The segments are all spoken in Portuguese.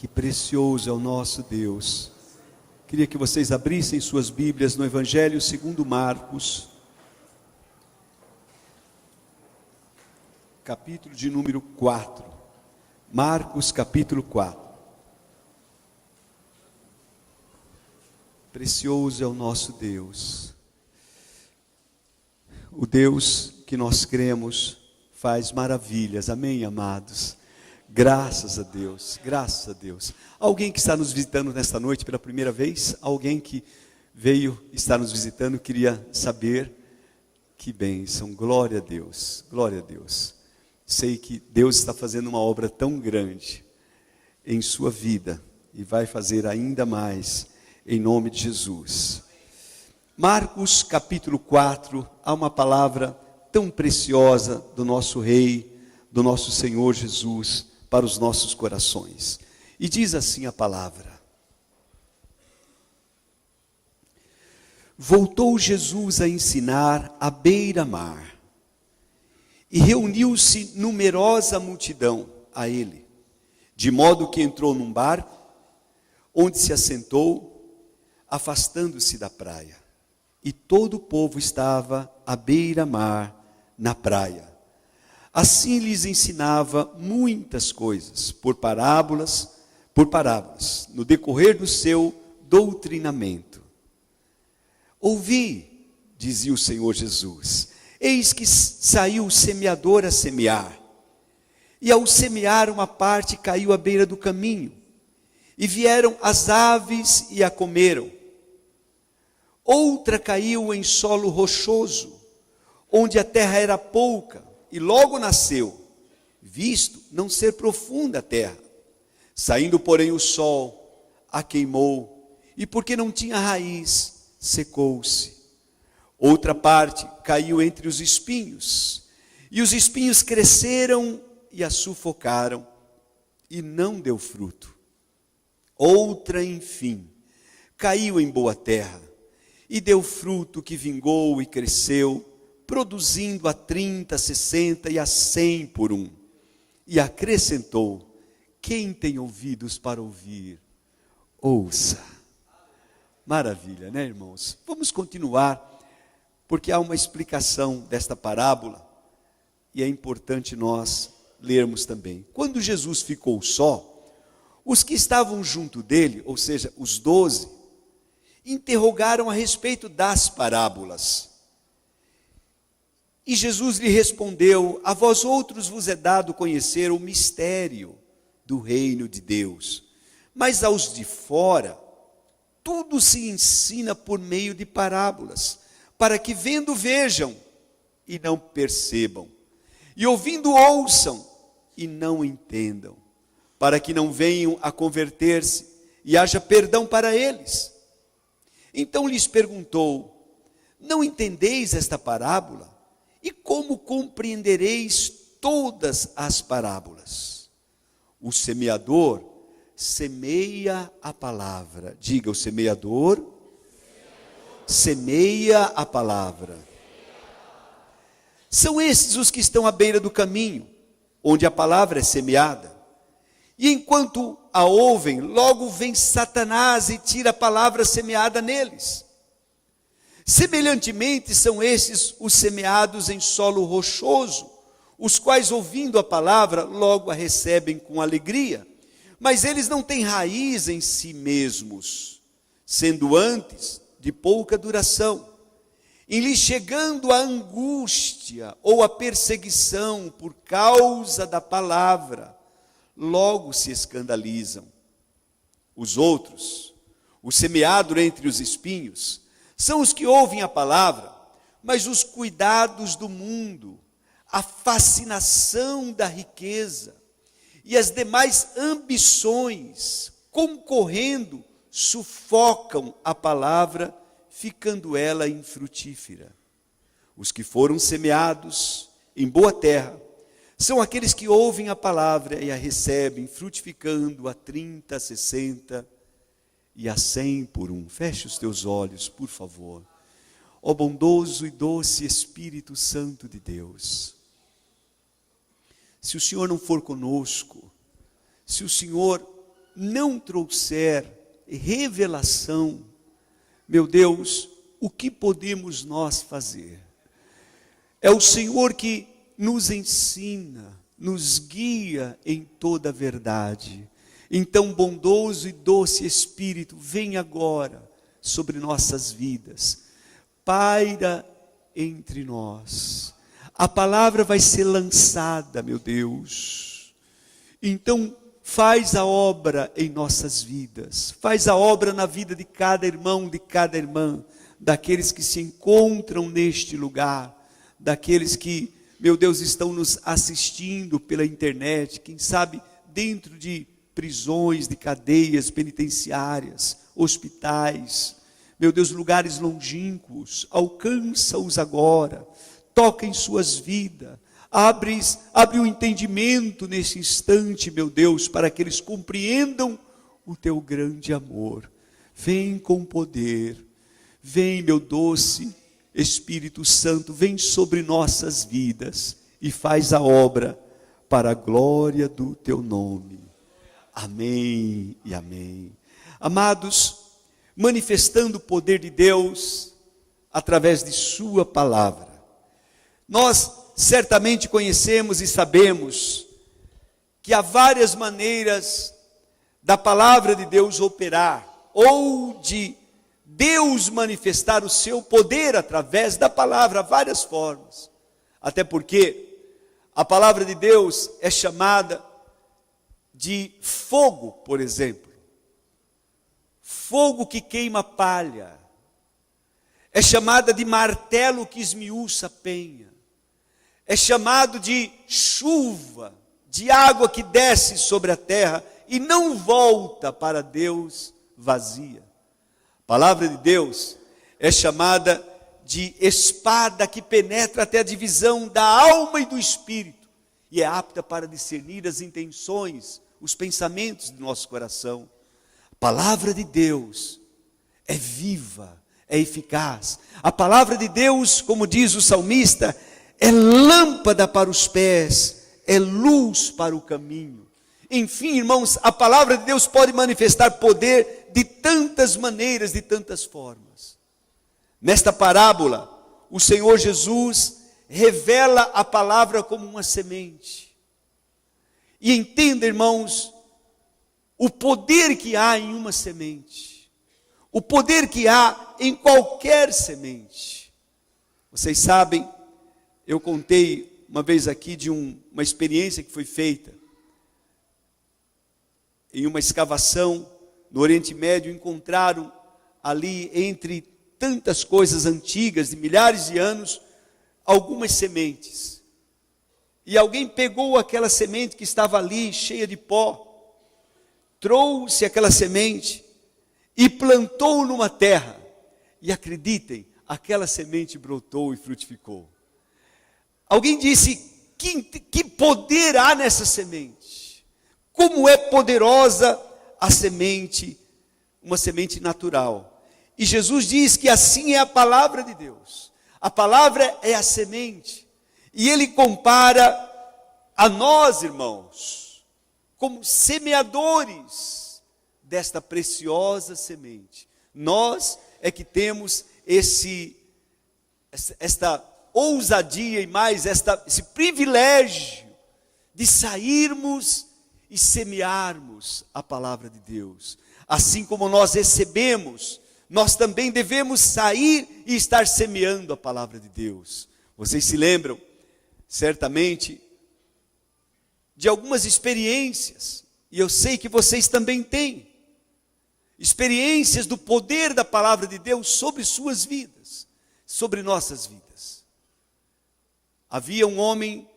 Que precioso é o nosso Deus. Queria que vocês abrissem suas Bíblias no Evangelho segundo Marcos, capítulo de número 4. Marcos, capítulo 4. Precioso é o nosso Deus. O Deus que nós cremos faz maravilhas. Amém, amados? Graças a Deus, graças a Deus. Alguém que está nos visitando nesta noite pela primeira vez? Alguém que veio estar nos visitando, queria saber? Que bênção, glória a Deus, glória a Deus. Sei que Deus está fazendo uma obra tão grande em sua vida e vai fazer ainda mais em nome de Jesus. Marcos capítulo 4, há uma palavra tão preciosa do nosso Rei, do nosso Senhor Jesus, para os nossos corações. E diz assim a palavra: voltou Jesus a ensinar à beira-mar, e reuniu-se numerosa multidão a ele, de modo que entrou num barco, onde se assentou, afastando-se da praia. E todo o povo estava à beira-mar, na praia. Assim lhes ensinava muitas coisas, por parábolas, no decorrer do seu doutrinamento. Ouvi, dizia o Senhor Jesus, eis que saiu o semeador a semear. E ao semear, uma parte caiu à beira do caminho, e vieram as aves e a comeram. Outra caiu em solo rochoso, onde a terra era pouca, e logo nasceu, visto não ser profunda a terra. Saindo, porém, o sol a queimou, e porque não tinha raiz, secou-se. Outra parte caiu entre os espinhos, e os espinhos cresceram e a sufocaram, e não deu fruto. Outra, enfim, caiu em boa terra, e deu fruto que vingou e cresceu, produzindo a 30, 60 e a 100 por um. E acrescentou: quem tem ouvidos para ouvir, ouça. Maravilha, né, irmãos? Vamos continuar, porque há uma explicação desta parábola, e é importante nós lermos também. Quando Jesus ficou só, os que estavam junto dele, ou seja, os 12, interrogaram a respeito das parábolas. E Jesus lhe respondeu: a vós outros vos é dado conhecer o mistério do reino de Deus, mas aos de fora, tudo se ensina por meio de parábolas, para que vendo vejam e não percebam, e ouvindo ouçam e não entendam, para que não venham a converter-se e haja perdão para eles. Então lhes perguntou: não entendeis esta parábola? E como compreendereis todas as parábolas? O semeador semeia a palavra. Diga, o semeador semeia a palavra. São esses os que estão à beira do caminho, onde a palavra é semeada. E enquanto a ouvem, logo vem Satanás e tira a palavra semeada neles. Semelhantemente são esses os semeados em solo rochoso, os quais, ouvindo a palavra, logo a recebem com alegria, mas eles não têm raiz em si mesmos, sendo antes de pouca duração. Em lhes chegando a angústia ou a perseguição por causa da palavra, logo se escandalizam. Os outros, o semeado entre os espinhos, são os que ouvem a palavra, mas os cuidados do mundo, a fascinação da riqueza e as demais ambições, concorrendo, sufocam a palavra, ficando ela infrutífera. Os que foram semeados em boa terra são aqueles que ouvem a palavra e a recebem, frutificando a 30, a 60 e a 100 por um. Feche os teus olhos, por favor. Ó bondoso e doce Espírito Santo de Deus, se o Senhor não for conosco, se o Senhor não trouxer revelação, meu Deus, o que podemos nós fazer? É o Senhor que nos ensina, nos guia em toda a verdade. Então, bondoso e doce Espírito, vem agora sobre nossas vidas, paira entre nós. A palavra vai ser lançada, meu Deus. Então, faz a obra em nossas vidas, faz a obra na vida de cada irmão, de cada irmã, daqueles que se encontram neste lugar, daqueles que, meu Deus, estão nos assistindo pela internet, quem sabe dentro de prisões, de cadeias penitenciárias, hospitais, meu Deus, lugares longínquos, alcança-os agora, toca em suas vidas, abre o entendimento nesse instante, meu Deus, para que eles compreendam o teu grande amor. Vem com poder, vem, meu doce Espírito Santo, vem sobre nossas vidas e faz a obra para a glória do teu nome. Amém e amém. Amados, manifestando o poder de Deus através de sua palavra, nós certamente conhecemos e sabemos que há várias maneiras da palavra de Deus operar, ou de Deus manifestar o seu poder através da palavra, várias formas. Até porque a palavra de Deus é chamada de fogo, por exemplo. Fogo que queima palha. É chamada de martelo que esmiuça penha. É chamado de chuva, de água que desce sobre a terra e não volta para Deus vazia. A palavra de Deus é chamada de espada que penetra até a divisão da alma e do espírito e é apta para discernir as intenções, os pensamentos do nosso coração. A palavra de Deus é viva, é eficaz. A palavra de Deus, como diz o salmista, é lâmpada para os pés, é luz para o caminho. Enfim, irmãos, a palavra de Deus pode manifestar poder de tantas maneiras, de tantas formas. Nesta parábola, o Senhor Jesus revela a palavra como uma semente. E entenda, irmãos, o poder que há em uma semente, o poder que há em qualquer semente. Vocês sabem, eu contei uma vez aqui de uma experiência que foi feita em uma escavação no Oriente Médio. Encontraram ali, entre tantas coisas antigas, de milhares de anos, algumas sementes. E alguém pegou aquela semente que estava ali, cheia de pó, trouxe aquela semente e plantou numa terra. E acreditem, aquela semente brotou e frutificou. Alguém disse, que poder há nessa semente? Como é poderosa a semente, uma semente natural. E Jesus diz que assim é a palavra de Deus. A palavra é a semente. E ele compara a nós, irmãos, como semeadores desta preciosa semente. Nós é que temos esta ousadia e mais esse privilégio de sairmos e semearmos a palavra de Deus. Assim como nós recebemos, nós também devemos sair e estar semeando a palavra de Deus. Vocês se lembram, certamente, de algumas experiências, e eu sei que vocês também têm, experiências do poder da palavra de Deus sobre suas vidas, sobre nossas vidas. Havia um homem,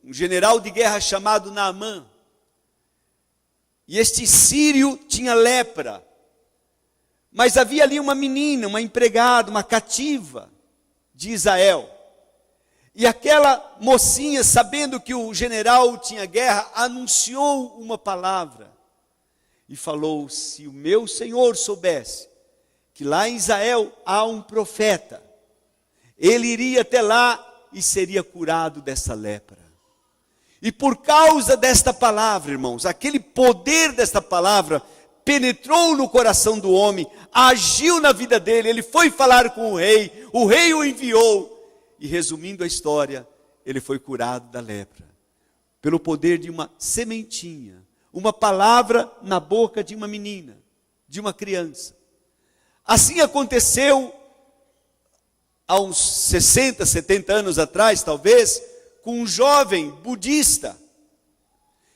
um general de guerra chamado Naamã, e este sírio tinha lepra, mas havia ali uma menina, uma empregada, uma cativa de Israel. E aquela mocinha, sabendo que o general tinha guerra, anunciou uma palavra. E falou, se o meu senhor soubesse que lá em Israel há um profeta, ele iria até lá e seria curado dessa lepra. E por causa desta palavra, irmãos, aquele poder desta palavra penetrou no coração do homem, agiu na vida dele, ele foi falar com o rei o enviou, e resumindo a história, ele foi curado da lepra, pelo poder de uma sementinha, uma palavra na boca de uma menina, de uma criança. Assim aconteceu há uns 60, 70 anos atrás, talvez, com um jovem budista,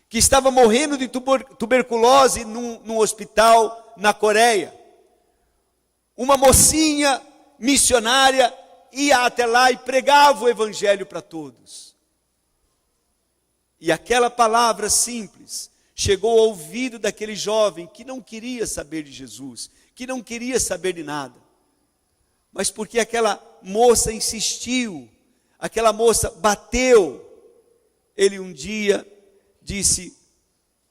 que estava morrendo de tuberculose num hospital na Coreia. Uma mocinha missionária ia até lá e pregava o evangelho para todos. E aquela palavra simples chegou ao ouvido daquele jovem que não queria saber de Jesus, que não queria saber de nada. Mas porque aquela moça insistiu, aquela moça bateu, ele um dia disse: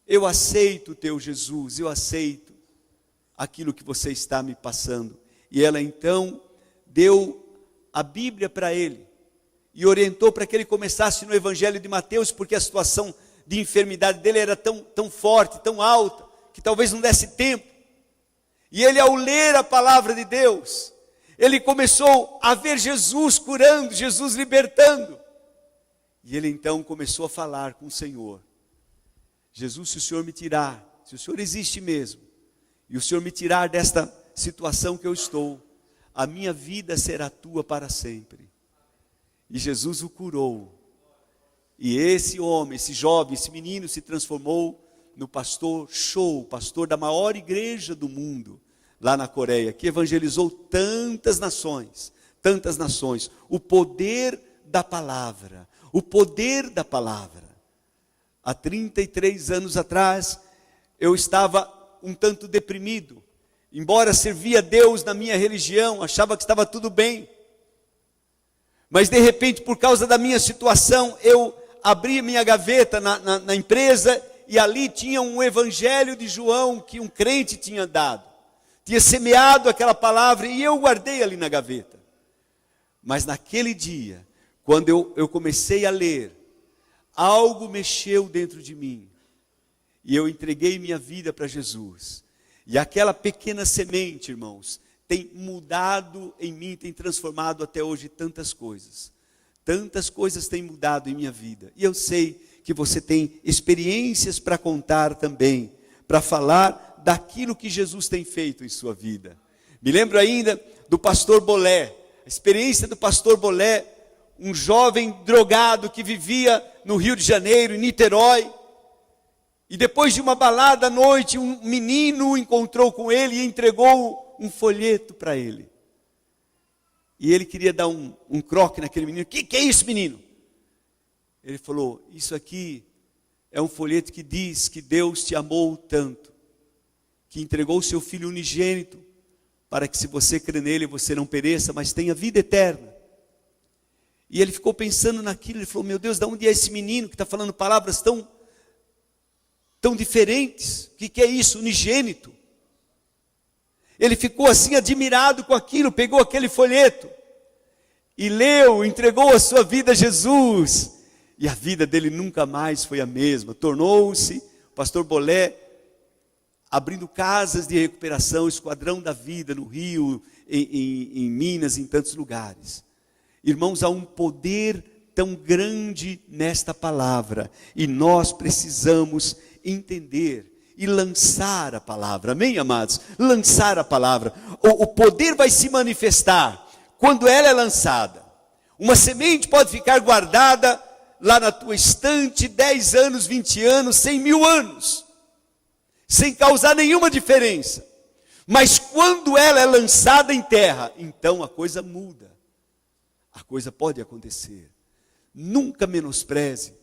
eu aceito o teu Jesus, eu aceito aquilo que você está me passando. E ela então deu a Bíblia para ele e orientou para que ele começasse no Evangelho de Mateus, porque a situação de enfermidade dele era tão forte, tão alta, que talvez não desse tempo. E ele, ao ler a palavra de Deus, ele começou a ver Jesus curando, Jesus libertando. E ele então começou a falar com o Senhor: Jesus, se o Senhor me tirar, se o Senhor existe mesmo, e o Senhor me tirar desta situação que eu estou, a minha vida será tua para sempre. E Jesus o curou. E esse homem, esse jovem, esse menino se transformou no pastor Cho, pastor da maior igreja do mundo, lá na Coreia, que evangelizou tantas nações. O poder da palavra, o poder da palavra. Há 33 anos atrás, eu estava um tanto deprimido. Embora servia a Deus na minha religião, achava que estava tudo bem. Mas de repente, por causa da minha situação, eu abri minha gaveta na empresa, e ali tinha um evangelho de João que um crente tinha dado. Tinha semeado aquela palavra e eu guardei ali na gaveta. Mas naquele dia, quando eu comecei a ler, algo mexeu dentro de mim. E eu entreguei minha vida para Jesus. E aquela pequena semente, irmãos, tem mudado em mim, tem transformado até hoje tantas coisas. Tantas coisas têm mudado em minha vida. E eu sei que você tem experiências para contar também, para falar daquilo que Jesus tem feito em sua vida. Me lembro ainda do pastor Bolé, a experiência do pastor Bolé, um jovem drogado que vivia no Rio de Janeiro, em Niterói. E depois de uma balada à noite, um menino o encontrou com ele e entregou um folheto para ele. E ele queria dar um croque naquele menino. Que é isso, menino? Ele falou: isso aqui é um folheto que diz que Deus te amou tanto, que entregou o seu Filho unigênito, para que se você crer nele, você não pereça, mas tenha vida eterna. E ele ficou pensando naquilo, ele falou: meu Deus, de onde é esse menino que está falando palavras tão diferentes? O que é isso, unigênito? Ele ficou assim admirado com aquilo, pegou aquele folheto e leu, entregou a sua vida a Jesus, e a vida dele nunca mais foi a mesma. Tornou-se o pastor Bolé, abrindo casas de recuperação, Esquadrão da Vida no Rio, em Minas, em tantos lugares. Irmãos, há um poder tão grande nesta palavra, e nós precisamos entender e lançar a palavra. Amém, amados? Lançar a palavra. O poder vai se manifestar quando ela é lançada. Uma semente pode ficar guardada lá na tua estante 10 anos, 20 anos, 100 mil anos, sem causar nenhuma diferença. Mas quando ela é lançada em terra, então a coisa muda. A coisa pode acontecer. Nunca menospreze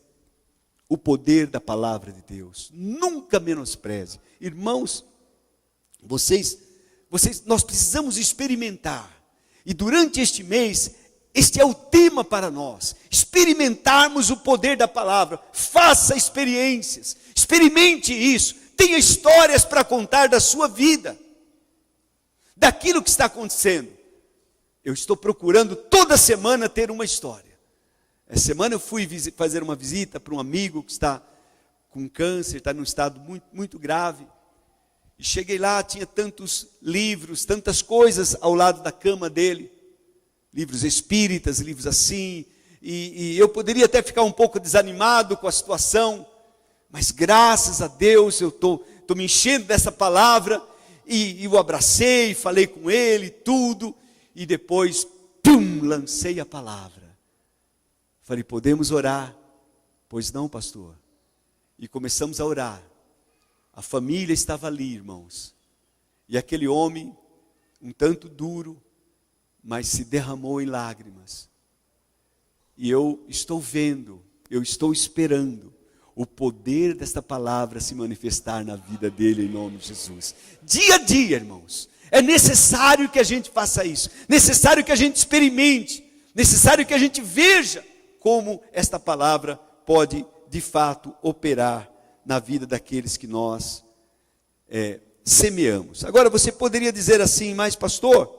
o poder da palavra de Deus. Nunca menospreze. Irmãos, nós precisamos experimentar. E durante este mês, este é o tema para nós. Experimentarmos o poder da palavra. Faça experiências. Experimente isso. Tenha histórias para contar da sua vida, daquilo que está acontecendo. Eu estou procurando toda semana ter uma história. Essa semana eu fui fazer uma visita para um amigo que está com câncer, está num estado muito, muito grave. E cheguei lá, tinha tantos livros, tantas coisas ao lado da cama dele. Livros espíritas, livros assim. E eu poderia até ficar um pouco desanimado com a situação. Mas graças a Deus eu estou me enchendo dessa palavra. E eu abracei, falei com ele, tudo. E depois, pum, lancei a palavra. Falei, podemos orar? Pois não, pastor. E começamos a orar. A família estava ali, irmãos. E aquele homem, um tanto duro, mas se derramou em lágrimas. E eu estou vendo, eu estou esperando o poder desta palavra se manifestar na vida dele, em nome de Jesus. Dia a dia, irmãos. É necessário que a gente faça isso. Necessário que a gente experimente. Necessário que a gente veja como esta palavra pode, de fato, operar na vida daqueles que nós semeamos. Agora você poderia dizer assim, mas pastor,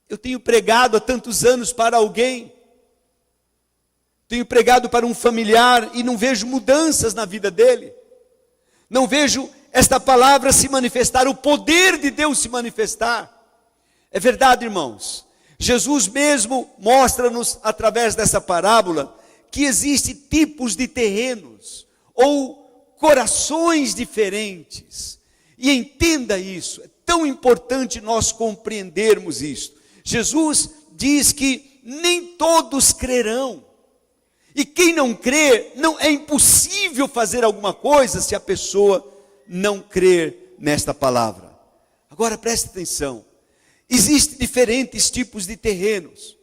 eu tenho pregado há tantos anos para alguém, tenho pregado para um familiar e não vejo mudanças na vida dele, não vejo esta palavra se manifestar, o poder de Deus se manifestar. É verdade, irmãos, Jesus mesmo mostra-nos através dessa parábola que existem tipos de terrenos ou corações diferentes. E entenda isso, é tão importante nós compreendermos isso. Jesus diz que nem todos crerão. E quem não crê, é impossível fazer alguma coisa se a pessoa não crer nesta palavra. Agora preste atenção, existem diferentes tipos de terrenos.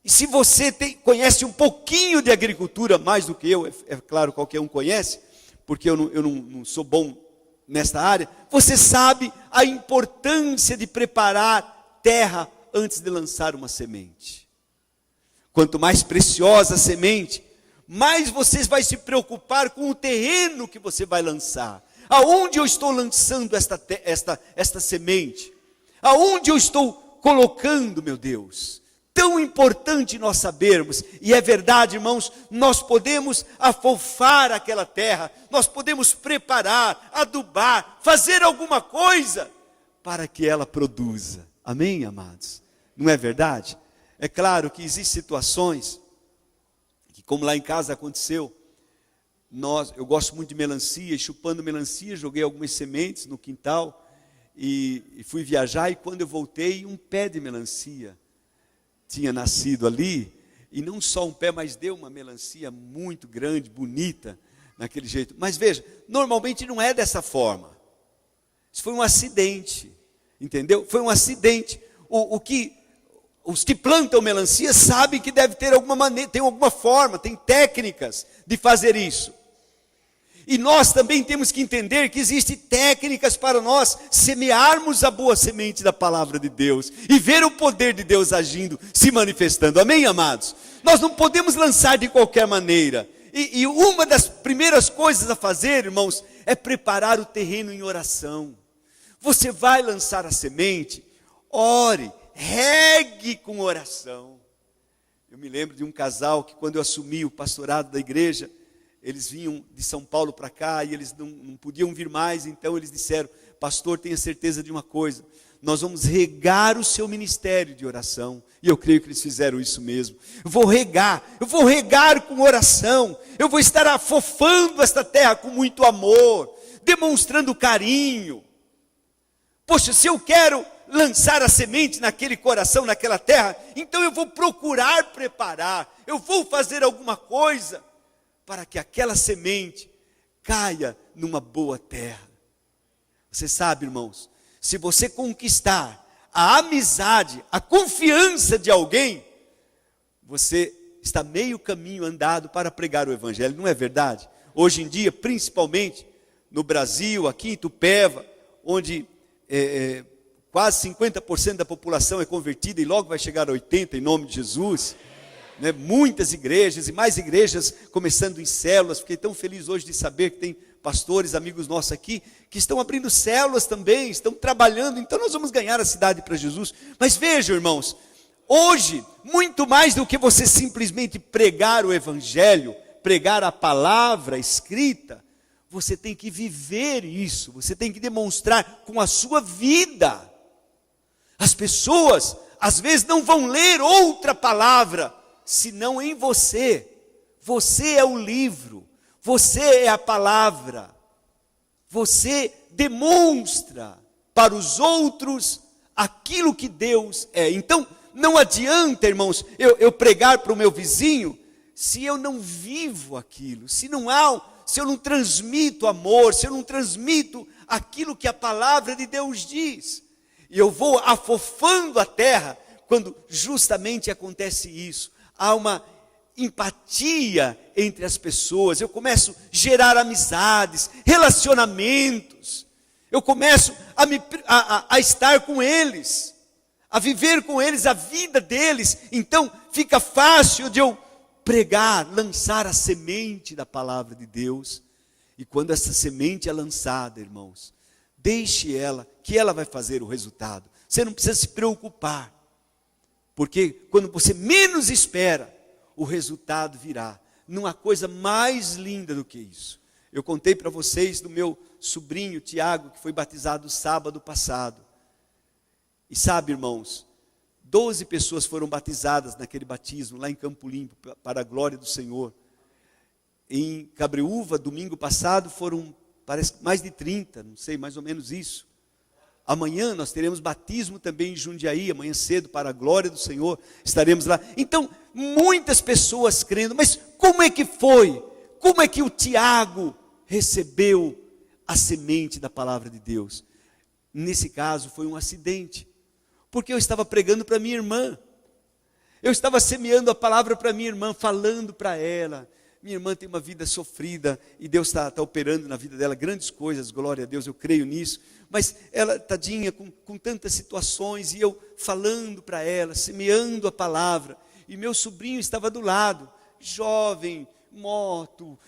E se você conhece um pouquinho de agricultura, mais do que eu, é claro, qualquer um conhece, porque eu não sou bom nesta área, você sabe a importância de preparar terra antes de lançar uma semente. Quanto mais preciosa a semente, mais você vai se preocupar com o terreno que você vai lançar. Aonde eu estou lançando esta semente? Aonde eu estou colocando, meu Deus? Tão importante nós sabermos, e é verdade, irmãos, nós podemos afofar aquela terra, nós podemos preparar, adubar, fazer alguma coisa para que ela produza. Amém, amados? Não é verdade? É claro que existem situações, que como lá em casa aconteceu, eu gosto muito de melancia, e chupando melancia, joguei algumas sementes no quintal, e fui viajar, e quando eu voltei, um pé de melancia tinha nascido ali, e não só um pé, mas deu uma melancia muito grande, bonita, naquele jeito. Mas veja, normalmente não é dessa forma. Isso foi um acidente, entendeu? Foi um acidente. Os que plantam melancia sabem que deve ter alguma maneira, tem alguma forma, tem técnicas de fazer isso. E nós também temos que entender que existem técnicas para nós semearmos a boa semente da palavra de Deus e ver o poder de Deus agindo, se manifestando. Amém, amados? Nós não podemos lançar de qualquer maneira. E uma das primeiras coisas a fazer, irmãos, é preparar o terreno em oração. Você vai lançar a semente, ore, regue com oração. Eu me lembro de um casal que, quando eu assumi o pastorado da igreja, eles vinham de São Paulo para cá e eles não podiam vir mais, então eles disseram: pastor, tenha certeza de uma coisa, nós vamos regar o seu ministério de oração. E eu creio que eles fizeram isso mesmo. Eu vou regar com oração, eu vou estar afofando esta terra com muito amor, demonstrando carinho. Poxa, se eu quero lançar a semente naquele coração, naquela terra, então eu vou procurar preparar, eu vou fazer alguma coisa para que aquela semente caia numa boa terra. Você sabe, irmãos, se você conquistar a amizade, a confiança de alguém, você está meio caminho andado para pregar o evangelho, não é verdade? Hoje em dia, principalmente no Brasil, aqui em Itupeva, onde quase 50% da população é convertida e logo vai chegar a 80% em nome de Jesus. Muitas igrejas e mais igrejas começando em células. Fiquei tão feliz hoje de saber que tem pastores, amigos nossos aqui, que estão abrindo células também, estão trabalhando. Então nós vamos ganhar a cidade para Jesus. Mas vejam, irmãos, Hoje, muito mais do que você simplesmente pregar o evangelho, pregar a palavra escrita, você tem que viver isso, você tem que demonstrar com a sua vida. As pessoas, às vezes, não vão ler outra palavra, senão em você. Você é o livro, você é a palavra. Você demonstra para os outros aquilo que Deus é. Então, não adianta, irmãos, eu pregar para o meu vizinho, se eu não vivo aquilo, se eu não transmito amor, se eu não transmito aquilo que a palavra de Deus diz. E eu vou afofando a terra, quando justamente acontece isso. Há uma empatia entre as pessoas, eu começo a gerar amizades, relacionamentos, eu começo a estar com eles, a viver com eles a vida deles. Então fica fácil de eu pregar, lançar a semente da palavra de Deus. E quando essa semente é lançada, irmãos, deixe ela, que ela vai fazer o resultado. Você não precisa se preocupar, porque quando você menos espera, o resultado virá. Não há coisa mais linda do que isso. Eu contei para vocês do meu sobrinho Tiago, que foi batizado sábado passado. E sabe, irmãos, 12 pessoas foram batizadas naquele batismo, lá em Campo Limpo, para a glória do Senhor. Em Cabreúva, domingo passado, foram, parece, mais de 30, não sei, mais ou menos isso. Amanhã nós teremos batismo também em Jundiaí, amanhã cedo, para a glória do Senhor, estaremos lá. Então, muitas pessoas crendo, mas como é que foi? Como é que o Tiago recebeu a semente da palavra de Deus? Nesse caso foi um acidente, porque eu estava pregando para minha irmã, eu estava semeando a palavra para minha irmã, falando para ela. Minha irmã tem uma vida sofrida, e Deus está operando na vida dela grandes coisas, glória a Deus, eu creio nisso. Mas ela, tadinha, com tantas situações, e eu falando para ela, semeando a palavra, e meu sobrinho estava do lado, jovem, moto,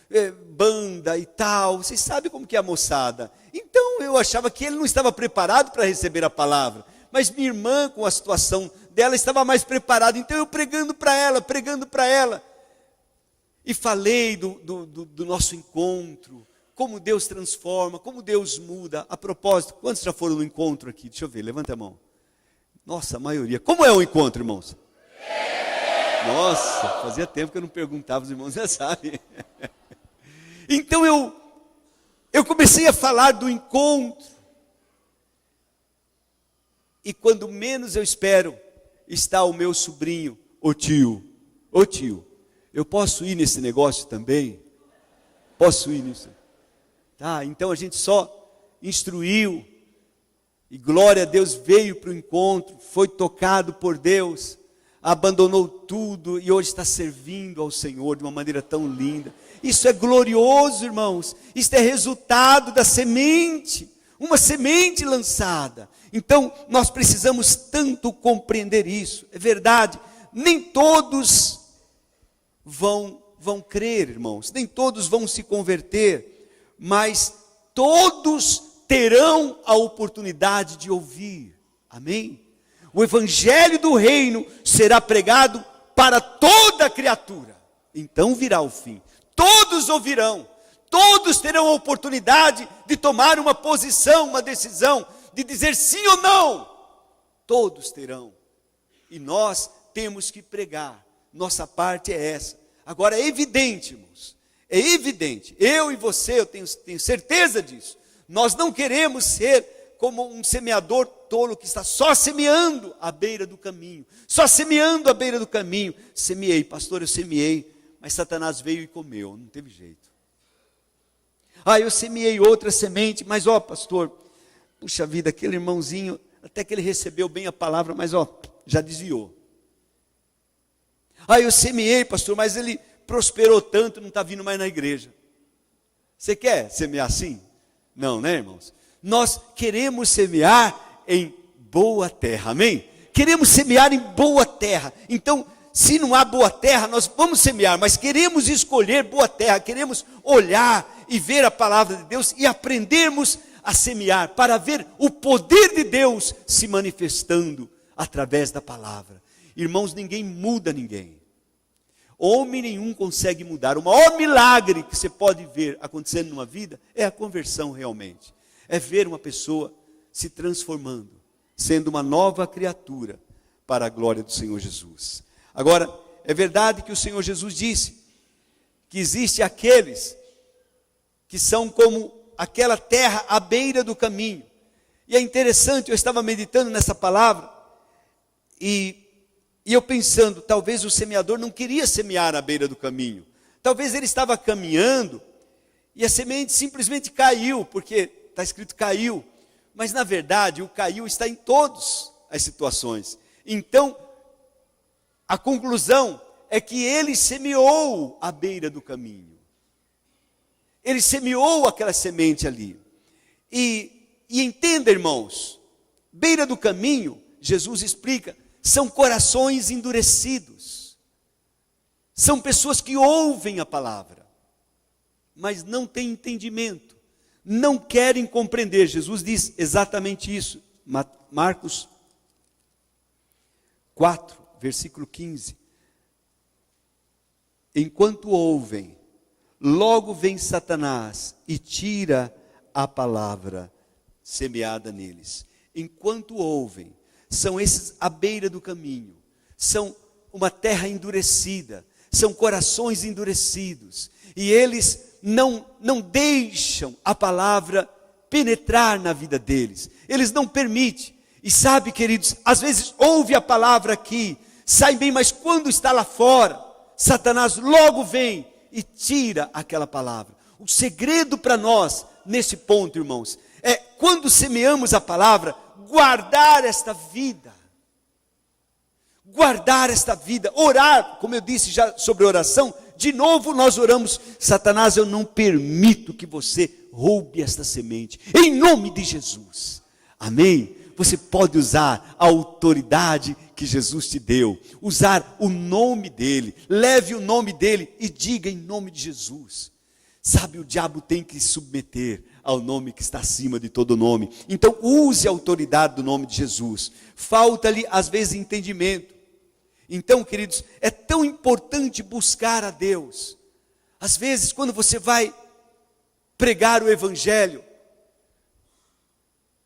banda e tal, vocês sabem como que é a moçada. Então eu achava que ele não estava preparado para receber a palavra, mas minha irmã, com a situação dela, estava mais preparada. Então eu pregando para ela, e falei do nosso encontro, como Deus transforma, como Deus muda. A propósito, quantos já foram no encontro aqui? Deixa eu ver, levanta a mão. Nossa, a maioria. Como é o encontro, irmãos? Nossa, fazia tempo que eu não perguntava, os irmãos já sabem. Então eu comecei a falar do encontro, e quando menos eu espero, está o meu sobrinho, ô tio, eu posso ir nesse negócio também? Posso ir nisso? Tá, então a gente só instruiu, e glória a Deus, veio para o encontro, foi tocado por Deus, abandonou tudo, e hoje está servindo ao Senhor de uma maneira tão linda. Isso é glorioso, irmãos, isso é resultado da semente, uma semente lançada. Então nós precisamos tanto compreender isso. É verdade, nem todos vão crer, irmãos, nem todos vão se converter, mas todos terão a oportunidade de ouvir, amém? O evangelho do reino será pregado para toda criatura, então virá o fim, todos ouvirão, todos terão a oportunidade de tomar uma posição, uma decisão, de dizer sim ou não, todos terão, e nós temos que pregar. Nossa parte é essa. Agora é evidente, irmãos, é evidente, eu e você, eu tenho certeza disso, nós não queremos ser como um semeador tolo que está só semeando à beira do caminho, só semeando à beira do caminho. Semeei, pastor, eu semeei, mas Satanás veio e comeu, não teve jeito. Eu semeei outra semente, mas pastor, puxa vida, aquele irmãozinho, até que ele recebeu bem a palavra, mas já desviou. Eu semeei, pastor, mas ele prosperou tanto, não está vindo mais na igreja. Você quer semear assim? Não, né, irmãos? Nós queremos semear em boa terra, amém? Queremos semear em boa terra. Então, se não há boa terra, nós vamos semear, mas queremos escolher boa terra, queremos olhar e ver a palavra de Deus e aprendermos a semear, para ver o poder de Deus se manifestando através da palavra. Irmãos, ninguém muda ninguém. Homem nenhum consegue mudar. O maior milagre que você pode ver acontecendo numa vida é a conversão realmente. É ver uma pessoa se transformando, sendo uma nova criatura para a glória do Senhor Jesus. Agora, é verdade que o Senhor Jesus disse que existe aqueles que são como aquela terra à beira do caminho. E é interessante, eu estava meditando nessa palavra e eu pensando, talvez o semeador não queria semear à beira do caminho. Talvez ele estava caminhando e a semente simplesmente caiu, porque está escrito caiu. Mas na verdade o caiu está em todas as situações. Então, a conclusão é que ele semeou à beira do caminho. Ele semeou aquela semente ali. E entenda, irmãos, beira do caminho, Jesus explica, são corações endurecidos. São pessoas que ouvem a palavra, mas não têm entendimento, não querem compreender. Jesus diz exatamente isso. Marcos 4, versículo 15. Enquanto ouvem, logo vem Satanás e tira a palavra semeada neles. Enquanto ouvem, são esses à beira do caminho, são uma terra endurecida, são corações endurecidos, e eles não deixam a palavra penetrar na vida deles, eles não permitem. E sabe, queridos, às vezes ouve a palavra aqui, sai bem, mas quando está lá fora, Satanás logo vem e tira aquela palavra. O segredo para nós, nesse ponto, irmãos, é quando semeamos a palavra, guardar esta vida, orar, como eu disse já sobre oração, de novo nós oramos, Satanás, eu não permito que você roube esta semente, em nome de Jesus, amém? Você pode usar a autoridade que Jesus te deu, usar o nome dele, leve o nome dele e diga em nome de Jesus. Sabe, o diabo tem que se submeter ao nome que está acima de todo nome. Então use a autoridade do nome de Jesus. Falta-lhe às vezes entendimento. Então, queridos, é tão importante buscar a Deus. Às vezes quando você vai pregar o evangelho,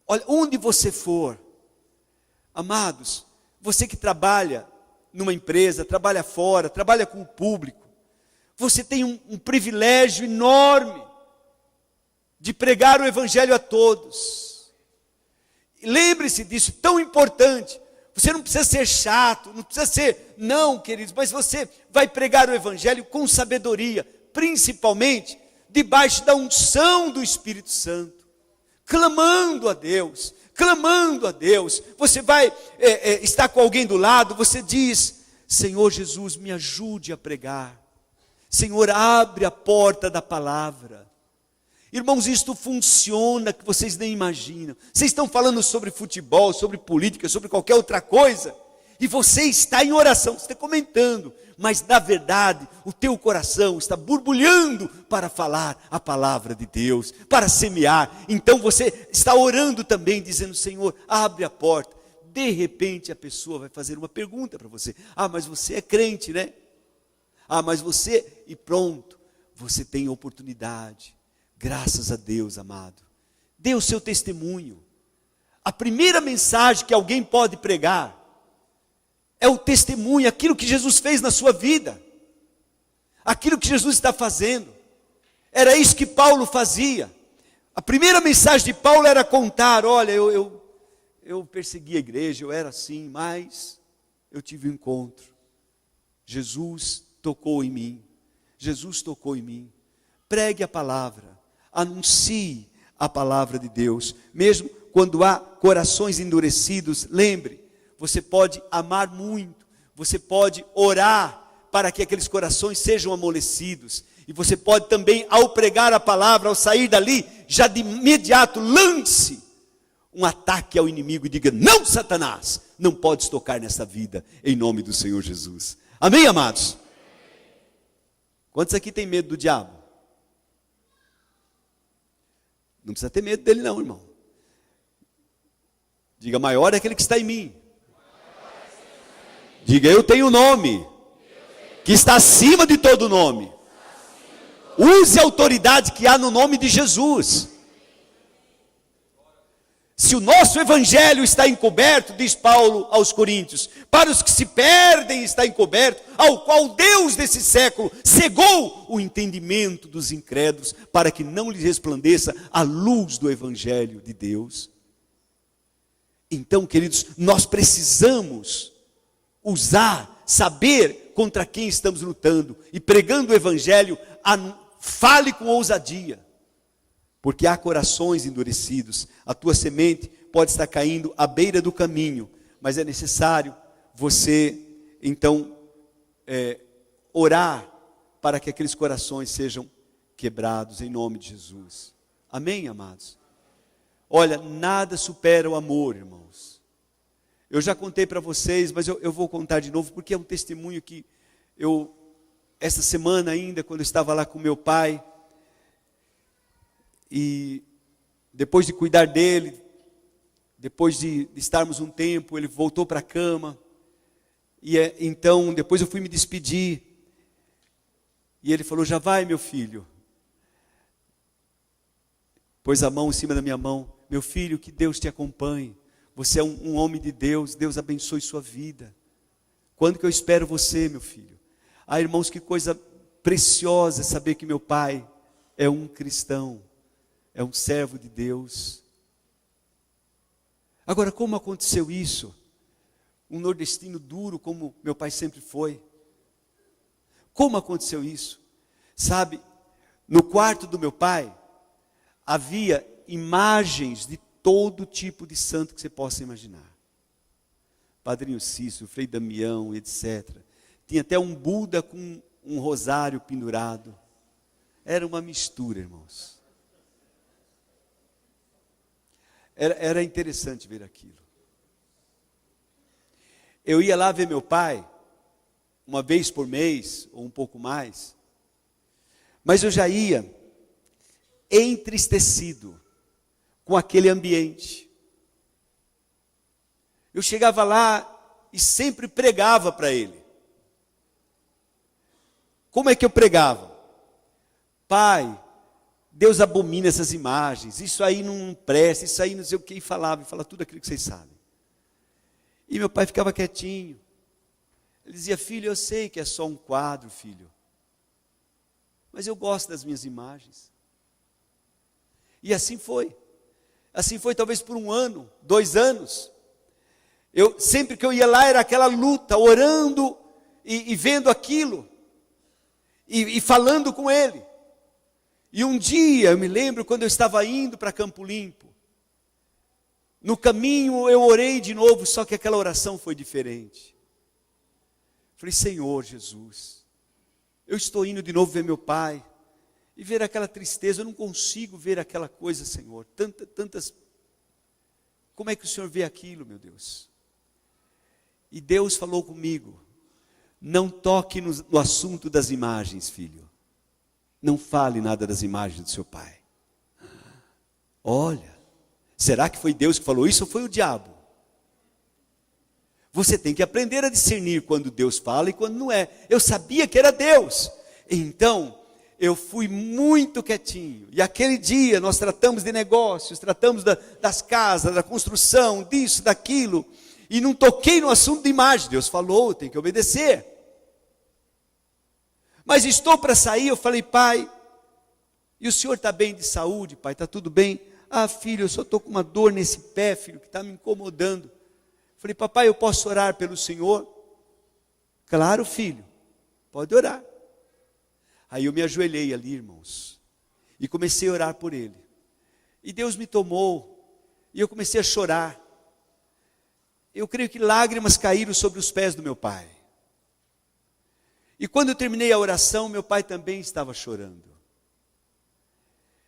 olha, onde você for, amados, você que trabalha numa empresa, trabalha fora, trabalha com o público, você tem um privilégio enorme de pregar o evangelho a todos. Lembre-se disso, tão importante. Você não precisa ser chato, não precisa ser, não, queridos, mas você vai pregar o evangelho com sabedoria, principalmente debaixo da unção do Espírito Santo, clamando a Deus. Você vai estar com alguém do lado, você diz, Senhor Jesus, me ajude a pregar. Senhor, abre a porta da palavra. Irmãos, isto funciona que vocês nem imaginam. Vocês estão falando sobre futebol, sobre política, sobre qualquer outra coisa, e você está em oração, você está comentando, mas na verdade o teu coração está borbulhando para falar a palavra de Deus, para semear. Então você está orando também, dizendo, Senhor, abre a porta. De repente a pessoa vai fazer uma pergunta para você. Mas você é crente, né? Mas você, e pronto, você tem oportunidade. Graças a Deus, amado. Dê o seu testemunho. A primeira mensagem que alguém pode pregar é o testemunho, aquilo que Jesus fez na sua vida, aquilo que Jesus está fazendo. Era isso que Paulo fazia. A primeira mensagem de Paulo era contar, olha, eu persegui a igreja, eu era assim, mas eu tive um encontro. Jesus tocou em mim. Pregue a palavra, anuncie a palavra de Deus, mesmo quando há corações endurecidos. Lembre, você pode amar muito, você pode orar para que aqueles corações sejam amolecidos, e você pode também, ao pregar a palavra, ao sair dali, já de imediato lance um ataque ao inimigo e diga, não, Satanás, não podes tocar nessa vida, em nome do Senhor Jesus. Amém, amados? Quantos aqui tem medo do diabo? Não precisa ter medo dele não, irmão. Diga, maior é aquele que está em mim. Diga, eu tenho um nome que está acima de todo nome. Use a autoridade que há no nome de Jesus. Se o nosso evangelho está encoberto, diz Paulo aos Coríntios, para os que se perdem está encoberto, ao qual Deus desse século cegou o entendimento dos incrédulos, para que não lhes resplandeça a luz do evangelho de Deus. Então, queridos, nós precisamos usar, saber contra quem estamos lutando, e pregando o evangelho, fale com ousadia. Porque há corações endurecidos, a tua semente pode estar caindo à beira do caminho, mas é necessário você, então, orar para que aqueles corações sejam quebrados em nome de Jesus. Amém, amados? Olha, nada supera o amor, irmãos. Eu já contei para vocês, mas eu vou contar de novo, porque é um testemunho que essa semana ainda, quando eu estava lá com meu pai, e depois de cuidar dele, depois de estarmos um tempo, ele voltou para a cama, e então depois eu fui me despedir, e ele falou, já vai meu filho, pôs a mão em cima da minha mão, meu filho, que Deus te acompanhe, você é um homem de Deus, Deus abençoe sua vida, quando que eu espero você, meu filho? Ah, irmãos, que coisa preciosa saber que meu pai é um cristão, é um servo de Deus. Agora, como aconteceu isso? Um nordestino duro, como meu pai sempre foi. Como aconteceu isso? Sabe, no quarto do meu pai, havia imagens de todo tipo de santo que você possa imaginar. Padrinho Cícero, Frei Damião, etc. Tinha até um Buda com um rosário pendurado. Era uma mistura, irmãos. Era interessante ver aquilo. Eu ia lá ver meu pai, uma vez por mês, ou um pouco mais, mas eu já ia entristecido com aquele ambiente. Eu chegava lá e sempre pregava para ele. Como é que eu pregava? Pai, Deus abomina essas imagens, isso aí não presta, isso aí não sei o que, e falava tudo aquilo que vocês sabem. E meu pai ficava quietinho. Ele dizia, filho, eu sei que é só um quadro, filho, mas eu gosto das minhas imagens. E assim foi. Assim foi talvez por 1 ano, 2 anos. Sempre que eu ia lá era aquela luta, orando e vendo aquilo, e falando com ele. E um dia, eu me lembro, quando eu estava indo para Campo Limpo, no caminho eu orei de novo, só que aquela oração foi diferente. Falei, Senhor Jesus, eu estou indo de novo ver meu pai, e ver aquela tristeza, eu não consigo ver aquela coisa, Senhor, tantas, como é que o Senhor vê aquilo, meu Deus? E Deus falou comigo, não toque no assunto das imagens, filho. Não fale nada das imagens do seu pai. Olha, será que foi Deus que falou isso ou foi o diabo? Você tem que aprender a discernir quando Deus fala e quando não é. Eu sabia que era Deus. Então, eu fui muito quietinho. E aquele dia nós tratamos de negócios, tratamos das casas, da construção, disso, daquilo. E não toquei no assunto de imagem. Deus falou, tem que obedecer. Mas estou para sair, eu falei, pai, e o senhor está bem de saúde, pai, está tudo bem? Ah, filho, eu só estou com uma dor nesse pé, filho, que está me incomodando. Falei, papai, eu posso orar pelo senhor? Claro, filho, pode orar. Aí eu me ajoelhei ali, irmãos, e comecei a orar por ele. E Deus me tomou, e eu comecei a chorar. Eu creio que lágrimas caíram sobre os pés do meu pai. E quando eu terminei a oração, meu pai também estava chorando.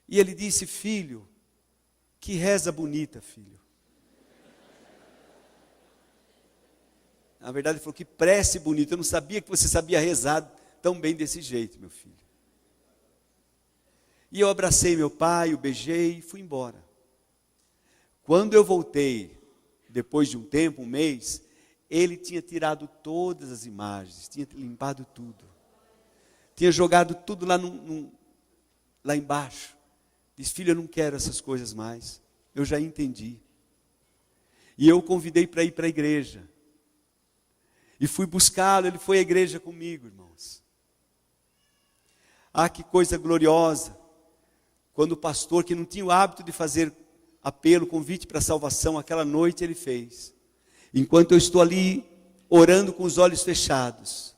E ele disse, filho, que reza bonita, filho. Na verdade, ele falou, que prece bonita. Eu não sabia que você sabia rezar tão bem desse jeito, meu filho. E eu abracei meu pai, o beijei e fui embora. Quando eu voltei, depois de um tempo, 1 mês, Ele tinha tirado todas as imagens, tinha limpado tudo. Tinha jogado tudo lá embaixo. Diz: filho, eu não quero essas coisas mais. Eu já entendi. E eu o convidei para ir para a igreja. E fui buscá-lo, ele foi à igreja comigo, irmãos. Ah, que coisa gloriosa. Quando o pastor, que não tinha o hábito de fazer apelo, convite para a salvação, aquela noite ele fez. Enquanto eu estou ali orando com os olhos fechados,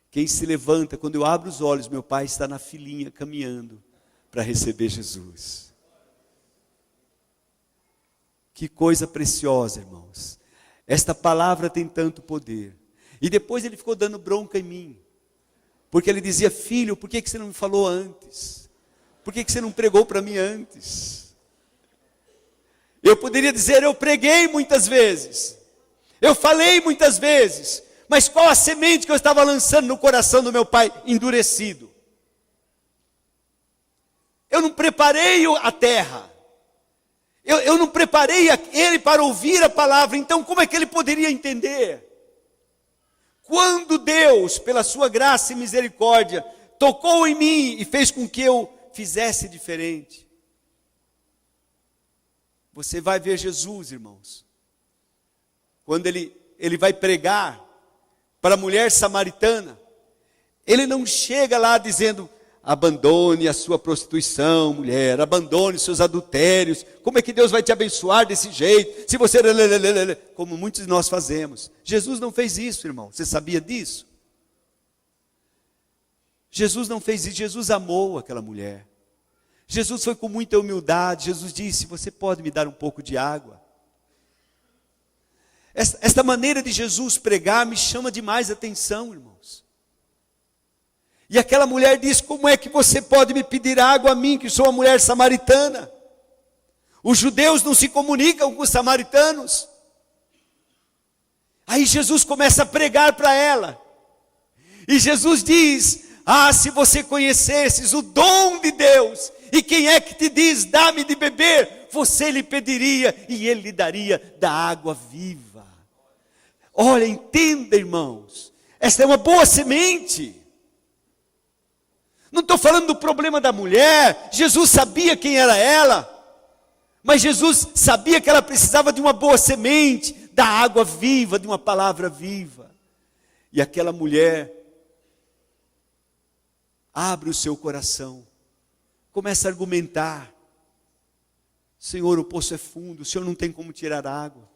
quem se levanta, quando eu abro os olhos, meu pai está na filinha caminhando para receber Jesus. Que coisa preciosa, irmãos. Esta palavra tem tanto poder. E depois ele ficou dando bronca em mim, porque ele dizia: filho, por que você não me falou antes? Por que você não pregou para mim antes? Eu poderia dizer: eu preguei muitas vezes, eu falei muitas vezes, mas qual a semente que eu estava lançando no coração do meu pai endurecido? Eu não preparei a terra, eu não preparei ele para ouvir a palavra, então como é que ele poderia entender? Quando Deus, pela sua graça e misericórdia, tocou em mim e fez com que eu fizesse diferente. Você vai ver Jesus, irmãos, quando ele vai pregar para a mulher samaritana, ele não chega lá dizendo: abandone a sua prostituição, mulher, abandone os seus adultérios. Como é que Deus vai te abençoar desse jeito? Se você... Como muitos de nós fazemos. Jesus não fez isso, irmão. Você sabia disso? Jesus não fez isso. Jesus amou aquela mulher. Jesus foi com muita humildade. Jesus disse: você pode me dar um pouco de água? Esta maneira de Jesus pregar me chama demais a atenção, irmãos. E aquela mulher diz: como é que você pode me pedir água a mim, que sou uma mulher samaritana? Os judeus não se comunicam com os samaritanos. Aí Jesus começa a pregar para ela. E Jesus diz: ah, se você conhecesses o dom de Deus, e quem é que te diz: dá-me de beber, você lhe pediria, e ele lhe daria da água viva. Olha, entenda, irmãos, esta é uma boa semente. Não estou falando do problema da mulher. Jesus sabia quem era ela, mas Jesus sabia que ela precisava de uma boa semente, da água viva, de uma palavra viva. E aquela mulher abre o seu coração, começa a argumentar: Senhor, o poço é fundo, o Senhor não tem como tirar água,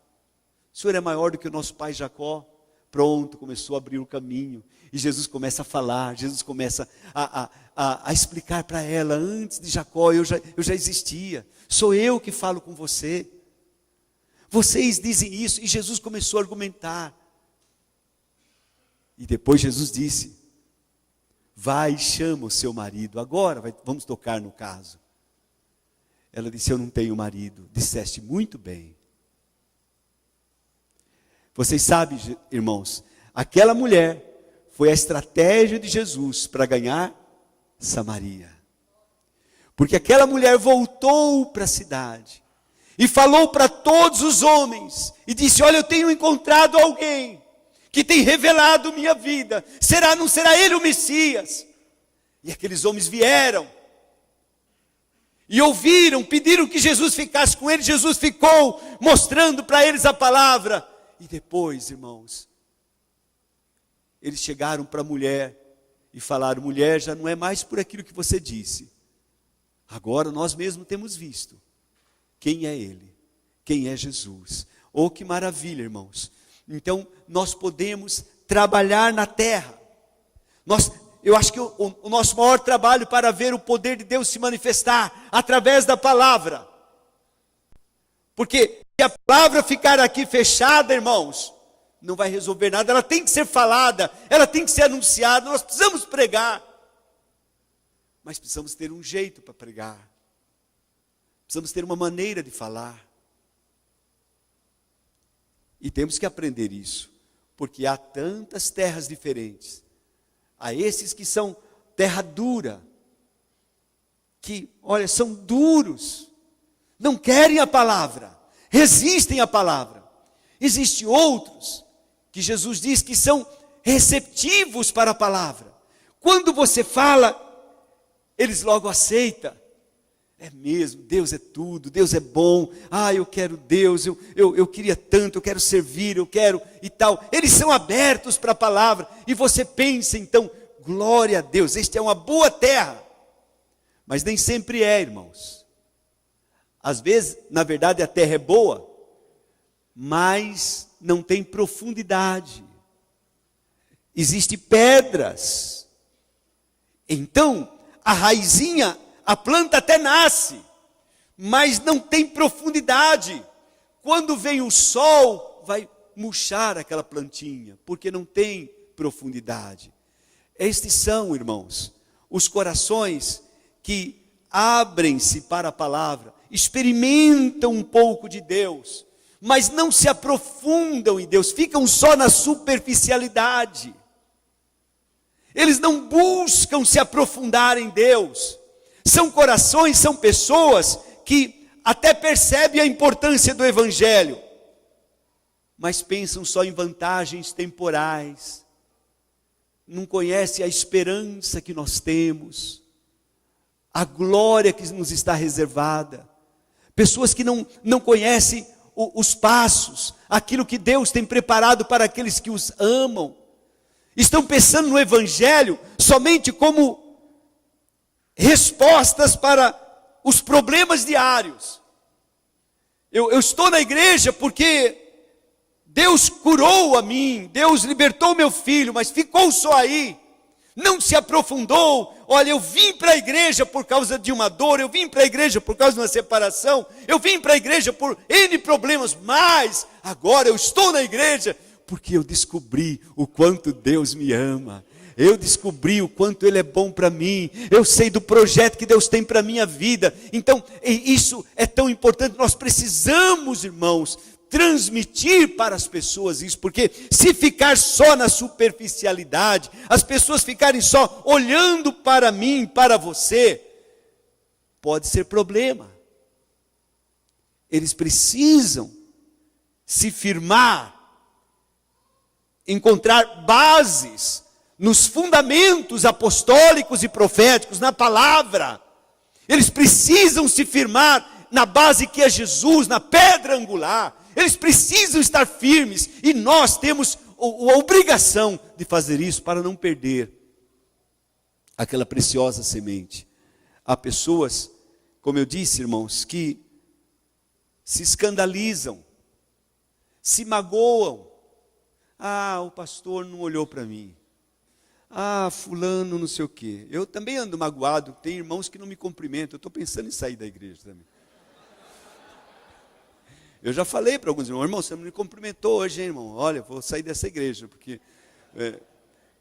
o Senhor é maior do que o nosso pai Jacó. Pronto, começou a abrir o caminho, e Jesus começa a falar, Jesus começa a explicar para ela: antes de Jacó eu já existia, sou eu que falo com você, vocês dizem isso. E Jesus começou a argumentar, e depois Jesus disse: vai e chama o seu marido. Agora vamos tocar no caso. Ela disse: eu não tenho marido. Disseste muito bem. Vocês sabem, irmãos, aquela mulher foi a estratégia de Jesus para ganhar Samaria. Porque aquela mulher voltou para a cidade e falou para todos os homens e disse: olha, eu tenho encontrado alguém que tem revelado minha vida. Não será ele o Messias? E aqueles homens vieram e ouviram, pediram que Jesus ficasse com eles. Jesus ficou mostrando para eles a palavra. E depois, irmãos, eles chegaram para a mulher e falaram: mulher, já não é mais por aquilo que você disse. Agora nós mesmos temos visto quem é ele, quem é Jesus. Oh, que maravilha, irmãos. Então, nós podemos trabalhar na terra. Eu acho que o nosso maior trabalho para ver o poder de Deus se manifestar através da palavra. Porque se a palavra ficar aqui fechada, irmãos, não vai resolver nada. Ela tem que ser falada, ela tem que ser anunciada. Nós precisamos pregar, mas precisamos ter um jeito para pregar. Precisamos ter uma maneira de falar. E temos que aprender isso, porque há tantas terras diferentes. Há esses que são terra dura, que, olha, são duros, não querem a palavra, resistem à palavra. Existem outros que Jesus diz que são receptivos para a palavra. Quando você fala, eles logo aceitam. É mesmo, Deus é tudo, Deus é bom, eu quero Deus, eu queria tanto, eu quero servir, eu quero e tal. Eles são abertos para a palavra, e você pensa então, glória a Deus, esta é uma boa terra. Mas nem sempre é, irmãos. Às vezes, na verdade, a terra é boa, mas não tem profundidade. Existem pedras. Então, a raizinha, a planta até nasce, mas não tem profundidade. Quando vem o sol, vai murchar aquela plantinha, porque não tem profundidade. Estes são, irmãos, os corações que abrem-se para a palavra, experimentam um pouco de Deus, mas não se aprofundam em Deus, ficam só na superficialidade. Eles não buscam se aprofundar em Deus. São corações, são pessoas que até percebem a importância do Evangelho, mas pensam só em vantagens temporais, não conhecem a esperança que nós temos, a glória que nos está reservada. Pessoas que não conhecem os passos, aquilo que Deus tem preparado para aqueles que os amam, estão pensando no Evangelho somente como respostas para os problemas diários. Eu estou na igreja porque Deus curou a mim, Deus libertou meu filho, mas ficou só aí, não se aprofundou. Olha, eu vim para a igreja por causa de uma dor, eu vim para a igreja por causa de uma separação, eu vim para a igreja por N problemas, mas agora eu estou na igreja porque eu descobri o quanto Deus me ama. Eu descobri o quanto Ele é bom para mim. Eu sei do projeto que Deus tem para a minha vida. Então, isso é tão importante. Nós precisamos, irmãos, transmitir para as pessoas isso. Porque se ficar só na superficialidade, as pessoas ficarem só olhando para mim, para você, pode ser problema. Eles precisam se firmar, encontrar bases nos fundamentos apostólicos e proféticos, na palavra. Eles precisam se firmar na base que é Jesus, na pedra angular. Eles precisam estar firmes, e nós temos a obrigação de fazer isso para não perder aquela preciosa semente. Há pessoas, como eu disse, irmãos, que se escandalizam, se magoam. O pastor não olhou para mim. Fulano não sei o quê. Eu também ando magoado, tem irmãos que não me cumprimentam. Eu estou pensando em sair da igreja também. Eu já falei para alguns irmãos, você não me cumprimentou hoje, hein, irmão? Olha, vou sair dessa igreja,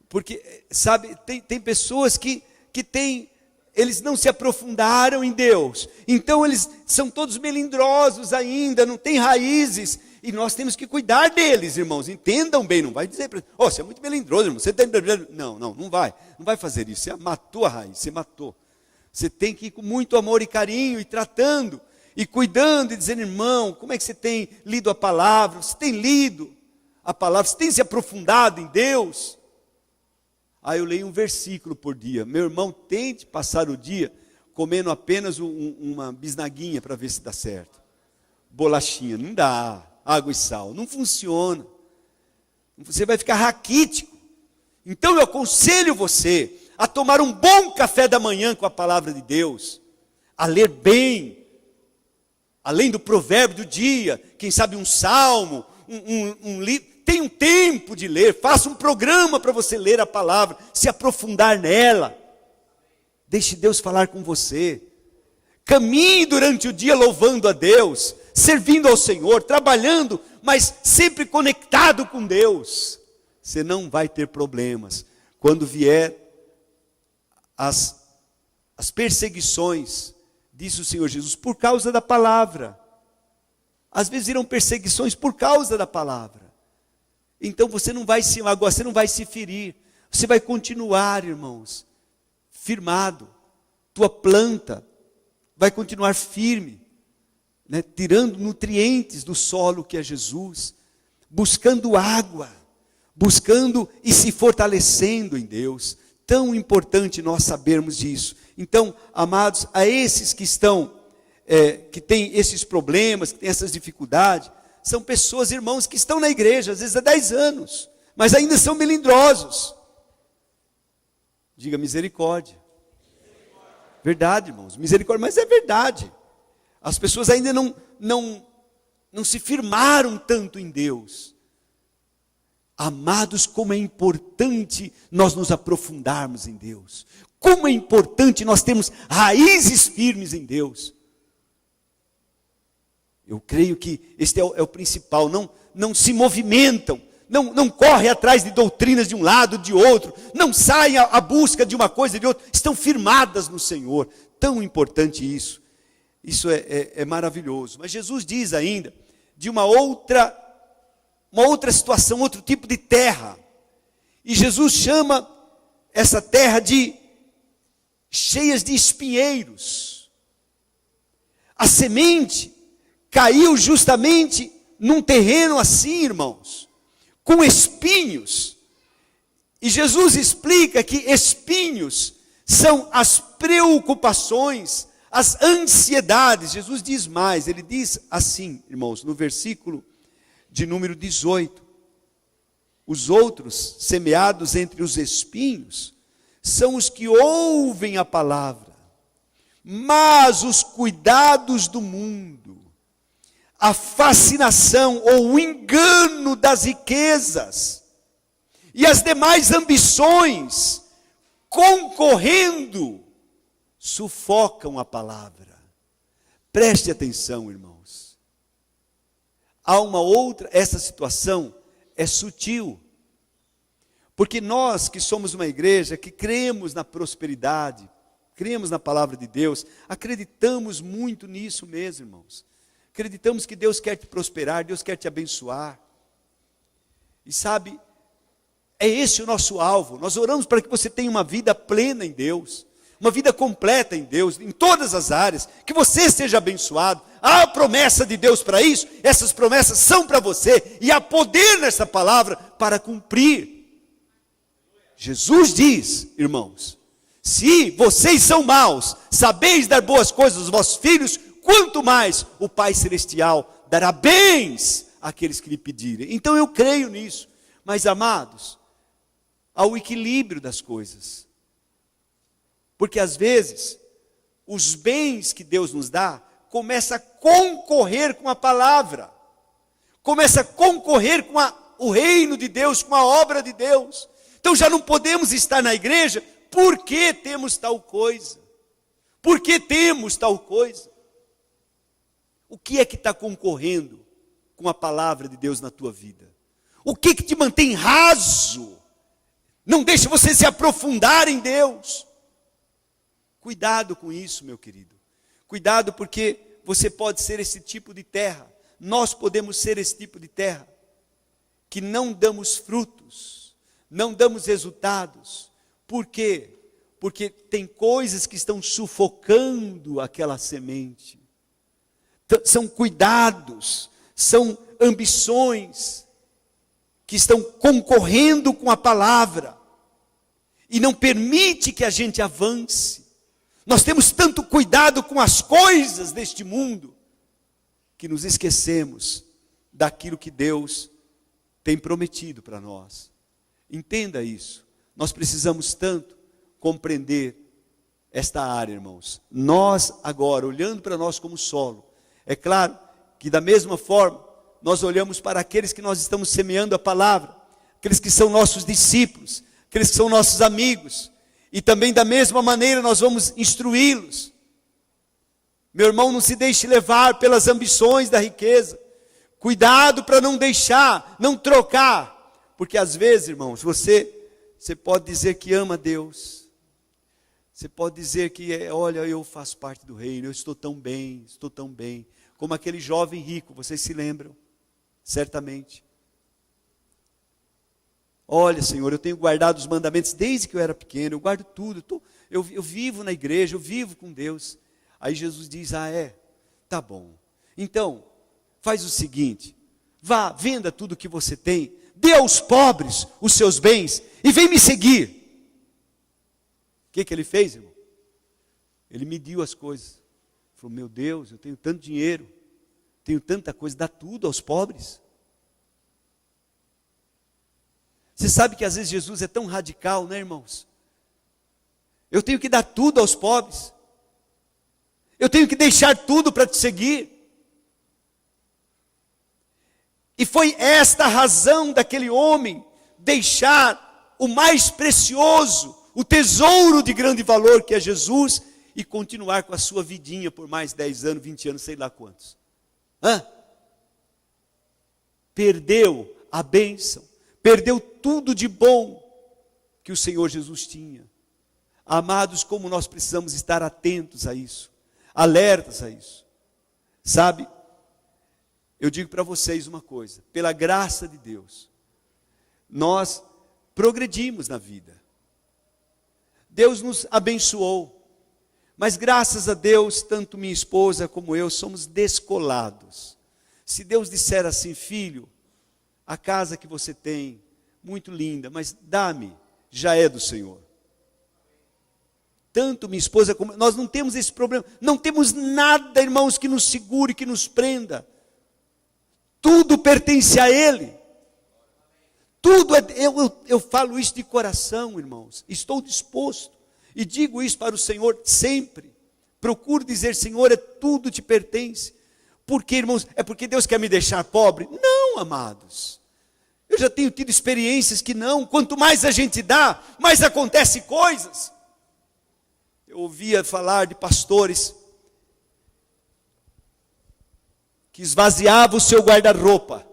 porque sabe, tem pessoas que eles não se aprofundaram em Deus, então eles são todos melindrosos ainda, não têm raízes, e nós temos que cuidar deles, irmãos. Entendam bem, não vai dizer para eles, você é muito melindroso, irmão, você tem... Não vai fazer isso, você matou a raiz, você matou. Você tem que ir com muito amor e carinho, e tratando, e cuidando, e dizendo, irmão, como é que você tem lido a palavra? Você tem lido a palavra? Você tem se aprofundado em Deus? Eu leio um versículo por dia. Meu irmão, tente passar o dia comendo apenas uma bisnaguinha para ver se dá certo. Bolachinha, não dá. Água e sal, não funciona. Você vai ficar raquítico. Então eu aconselho você a tomar um bom café da manhã com a palavra de Deus, a ler bem, além do provérbio do dia, quem sabe um salmo, um livro. Tem um tempo de ler, faça um programa para você ler a palavra, se aprofundar nela. Deixe Deus falar com você. Caminhe durante o dia louvando a Deus, servindo ao Senhor, trabalhando, mas sempre conectado com Deus. Você não vai ter problemas quando vier as perseguições, disse o Senhor Jesus, por causa da palavra. Às vezes virão perseguições por causa da palavra. Então você não vai se magoar, você não vai se ferir. Você vai continuar, irmãos, firmado. Tua planta vai continuar firme, tirando nutrientes do solo que é Jesus, buscando água, buscando e se fortalecendo em Deus. Tão importante nós sabermos disso. Então, amados, a esses que estão, que têm esses problemas, que têm essas dificuldades, são pessoas, irmãos, que estão na igreja, às vezes há 10 anos, mas ainda são melindrosos. Diga misericórdia. Verdade, irmãos, misericórdia, mas é verdade. As pessoas ainda não se firmaram tanto em Deus. Amados, como é importante nós nos aprofundarmos em Deus. Como é importante nós termos raízes firmes em Deus. Eu creio que este é o principal. Não se movimentam, não correm atrás de doutrinas de um lado, de outro, não saem à busca de uma coisa e de outra, estão firmadas no Senhor. Tão importante isso. Isso é maravilhoso. Mas Jesus diz ainda de uma outra situação, outro tipo de terra. E Jesus chama essa terra de cheias de espinheiros. A semente caiu justamente num terreno assim, irmãos, com espinhos. E Jesus explica que espinhos são as preocupações, as ansiedades. Jesus diz mais, ele diz assim, irmãos, no versículo de número 18. Os outros, semeados entre os espinhos, são os que ouvem a palavra, mas os cuidados do mundo, a fascinação ou o engano das riquezas e as demais ambições concorrendo sufocam a palavra. Preste atenção, irmãos. Há uma outra, essa situação é sutil. Porque nós que somos uma igreja que cremos na prosperidade, cremos na palavra de Deus, acreditamos muito nisso mesmo, irmãos. Acreditamos que Deus quer te prosperar, Deus quer te abençoar. E sabe, é esse o nosso alvo. Nós oramos para que você tenha uma vida plena em Deus, uma vida completa em Deus, em todas as áreas, que você seja abençoado. Há a promessa de Deus para isso, essas promessas são para você, e há poder nessa palavra para cumprir. Jesus diz, irmãos, se vocês são maus, sabeis dar boas coisas aos vossos filhos, quanto mais o Pai Celestial dará bens àqueles que lhe pedirem. Então eu creio nisso. Mas, amados, há o equilíbrio das coisas. Porque às vezes, os bens que Deus nos dá, começa a concorrer com a palavra. Começa a concorrer com o reino de Deus, com a obra de Deus. Então já não podemos estar na igreja, porque temos tal coisa. Por que temos tal coisa? O que é que está concorrendo com a palavra de Deus na tua vida? O que te mantém raso? Não deixa você se aprofundar em Deus. Cuidado com isso, meu querido. Cuidado, porque você pode ser esse tipo de terra. Nós podemos ser esse tipo de terra. Que não damos frutos. Não damos resultados. Por quê? Porque tem coisas que estão sufocando aquela semente. São cuidados, são ambições que estão concorrendo com a palavra e não permite que a gente avance. Nós temos tanto cuidado com as coisas deste mundo que nos esquecemos daquilo que Deus tem prometido para nós. Entenda isso. Nós precisamos tanto compreender esta área, irmãos. Nós agora, olhando para nós como solo, é claro que da mesma forma, nós olhamos para aqueles que nós estamos semeando a palavra, aqueles que são nossos discípulos, aqueles que são nossos amigos, e também da mesma maneira nós vamos instruí-los. Meu irmão, não se deixe levar pelas ambições da riqueza, cuidado para não deixar, não trocar, porque às vezes, irmãos, você pode dizer que ama Deus, você pode dizer que, olha, eu faço parte do reino, eu estou tão bem, como aquele jovem rico, vocês se lembram, certamente. Olha, Senhor, eu tenho guardado os mandamentos desde que eu era pequeno, eu guardo tudo, eu vivo na igreja, eu vivo com Deus. Aí Jesus diz, tá bom. Então, faz o seguinte, vá, venda tudo que você tem, dê aos pobres os seus bens e vem me seguir. O que ele fez, irmão? Ele mediu as coisas. Falou, meu Deus, eu tenho tanto dinheiro, tenho tanta coisa, dá tudo aos pobres. Você sabe que às vezes Jesus é tão radical, né, irmãos? Eu tenho que dar tudo aos pobres. Eu tenho que deixar tudo para te seguir. E foi esta a razão daquele homem deixar o mais precioso, o tesouro de grande valor que é Jesus, e continuar com a sua vidinha por mais 10 anos, 20 anos, sei lá quantos. Perdeu a bênção, perdeu tudo de bom que o Senhor Jesus tinha. Amados, como nós precisamos estar atentos a isso, alertas a isso. Sabe, eu digo para vocês uma coisa, pela graça de Deus, nós progredimos na vida. Deus nos abençoou, mas graças a Deus, tanto minha esposa como eu somos descolados. Se Deus disser assim, filho, a casa que você tem, muito linda, mas dá-me, já é do Senhor. Tanto minha esposa como nós não temos esse problema, não temos nada, irmãos, que nos segure, que nos prenda. Tudo pertence a Ele. Tudo eu falo isso de coração, irmãos. Estou disposto e digo isso para o Senhor sempre. Procuro dizer, Senhor, tudo te pertence. Por quê, irmãos? É porque Deus quer me deixar pobre? Não, amados. Eu já tenho tido experiências que não. Quanto mais a gente dá, mais acontece coisas. Eu ouvia falar de pastores que esvaziavam o seu guarda-roupa.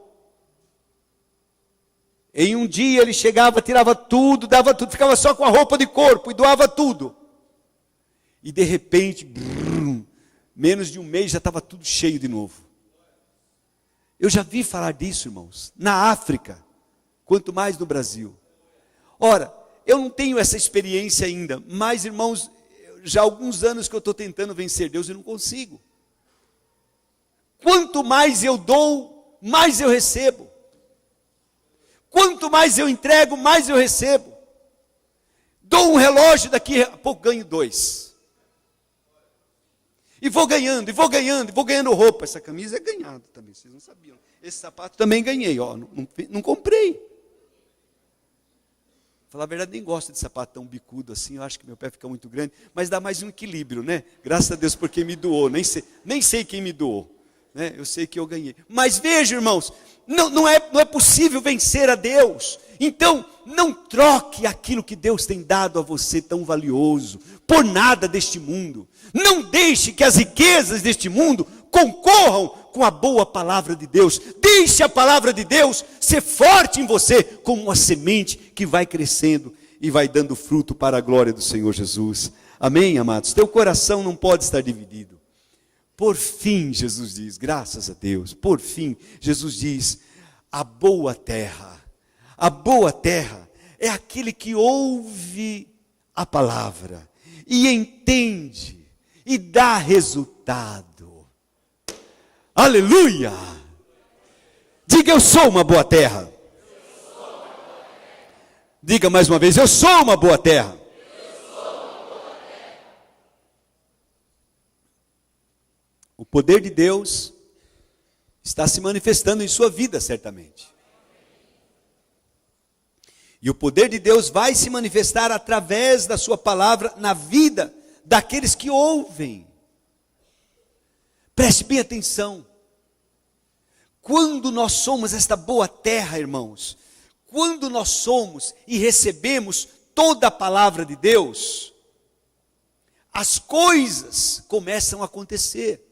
Em um dia ele chegava, tirava tudo, dava tudo, ficava só com a roupa de corpo e doava tudo. E de repente, menos de um mês já estava tudo cheio de novo. Eu já vi falar disso, irmãos, na África, quanto mais no Brasil. Ora, eu não tenho essa experiência ainda, mas, irmãos, já há alguns anos que eu estou tentando vencer Deus e não consigo. Quanto mais eu dou, mais eu recebo. Quanto mais eu entrego, mais eu recebo. Dou um relógio, daqui a pouco ganho 2. E vou ganhando, e vou ganhando, e vou ganhando roupa. Essa camisa é ganhada também, vocês não sabiam. Esse sapato também ganhei, ó, não comprei. Falar a verdade, nem gosto de sapato tão bicudo assim, eu acho que meu pé fica muito grande, mas dá mais um equilíbrio, né? Graças a Deus por quem me doou, nem sei quem me doou, né? Eu sei que eu ganhei. Mas veja, irmãos, não é possível vencer a Deus. Então, não troque aquilo que Deus tem dado a você tão valioso, por nada deste mundo. Não deixe que as riquezas deste mundo concorram com a boa palavra de Deus. Deixe a palavra de Deus ser forte em você, como uma semente que vai crescendo e vai dando fruto para a glória do Senhor Jesus. Amém, amados? Teu coração não pode estar dividido. Por fim, Jesus diz, graças a Deus, por fim, Jesus diz, a boa terra é aquele que ouve a palavra e entende e dá resultado. Aleluia! Diga, eu sou uma boa terra. Diga mais uma vez, eu sou uma boa terra. O poder de Deus está se manifestando em sua vida, certamente. E o poder de Deus vai se manifestar através da sua palavra na vida daqueles que ouvem. Preste bem atenção. Quando nós somos esta boa terra, irmãos, quando nós somos e recebemos toda a palavra de Deus, as coisas começam a acontecer.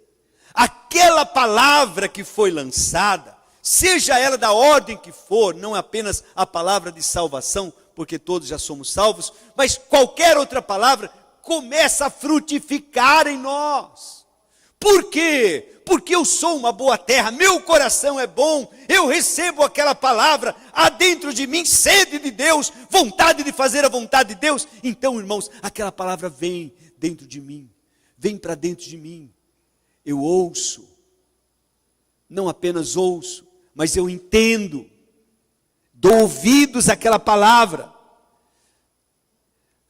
Aquela palavra que foi lançada, seja ela da ordem que for, não apenas a palavra de salvação, porque todos já somos salvos, mas qualquer outra palavra começa a frutificar em nós. Por quê? Porque eu sou uma boa terra, meu coração é bom, eu recebo aquela palavra, há dentro de mim sede de Deus, vontade de fazer a vontade de Deus. Então, irmãos, aquela palavra vem dentro de mim, vem para dentro de mim. Eu ouço, não apenas ouço, mas eu entendo. dou ouvidos àquela palavra.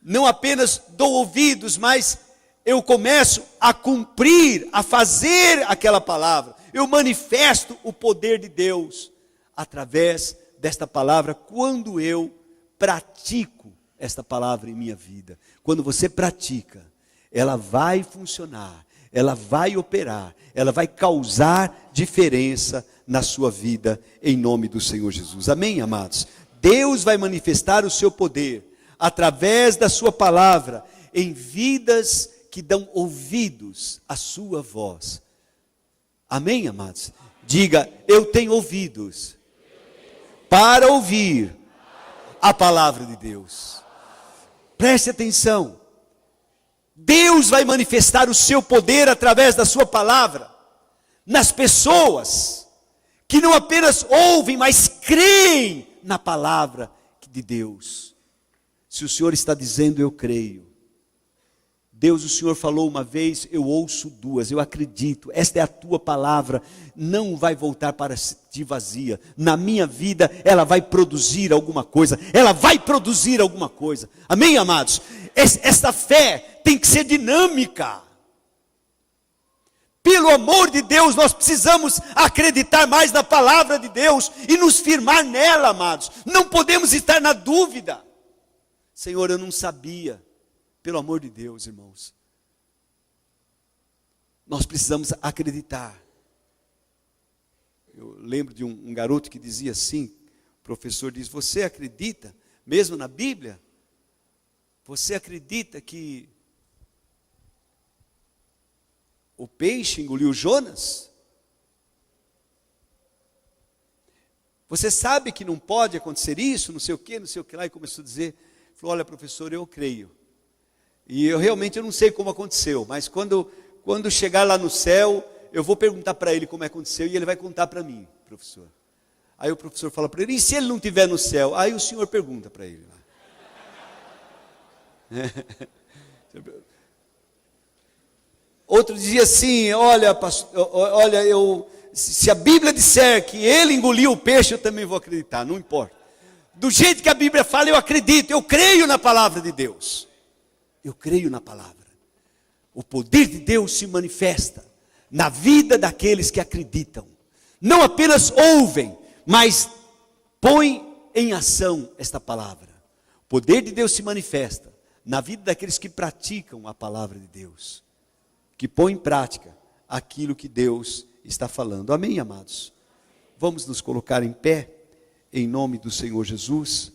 Não apenas dou ouvidos, mas eu começo a cumprir, a fazer aquela palavra. Eu manifesto o poder de Deus através desta palavra, quando eu pratico esta palavra em minha vida. Quando você pratica, ela vai funcionar, ela vai operar, ela vai causar diferença na sua vida, em nome do Senhor Jesus. Amém, amados? Deus vai manifestar o seu poder através da sua palavra em vidas que dão ouvidos à sua voz. Amém, amados? Diga, eu tenho ouvidos para ouvir a palavra de Deus. Preste atenção. Deus vai manifestar o seu poder através da sua palavra nas pessoas que não apenas ouvem, mas creem na palavra de Deus. Se o Senhor está dizendo, eu creio. Deus, o Senhor falou uma vez, eu ouço duas, eu acredito, esta é a tua palavra, não vai voltar para ti vazia. Na minha vida, ela vai produzir alguma coisa, ela vai produzir alguma coisa. Amém, amados? Esta fé tem que ser dinâmica. Pelo amor de Deus, nós precisamos acreditar mais na palavra de Deus e nos firmar nela, amados. Não podemos estar na dúvida. Senhor, eu não sabia. Pelo amor de Deus, irmãos. Nós precisamos acreditar. Eu lembro de um garoto que dizia assim, o professor diz, você acredita, mesmo na Bíblia? Você acredita que o peixe engoliu Jonas? Você sabe que não pode acontecer isso, não sei o que lá, e começou a dizer, falou, olha professor, eu creio. E eu realmente não sei como aconteceu, mas quando chegar lá no céu, eu vou perguntar para ele como aconteceu, e ele vai contar para mim, professor. Aí o professor fala para ele, e se ele não estiver no céu? Aí o senhor pergunta para ele. Outro dizia assim, olha, pastor, se a Bíblia disser que ele engoliu o peixe, eu também vou acreditar, não importa. Do jeito que a Bíblia fala, eu acredito, eu creio na palavra de Deus. Eu creio na palavra. O poder de Deus se manifesta na vida daqueles que acreditam. Não apenas ouvem, mas põem em ação esta palavra. O poder de Deus se manifesta na vida daqueles que praticam a palavra de Deus. Que põem em prática aquilo que Deus está falando. Amém, amados? Vamos nos colocar em pé, em nome do Senhor Jesus.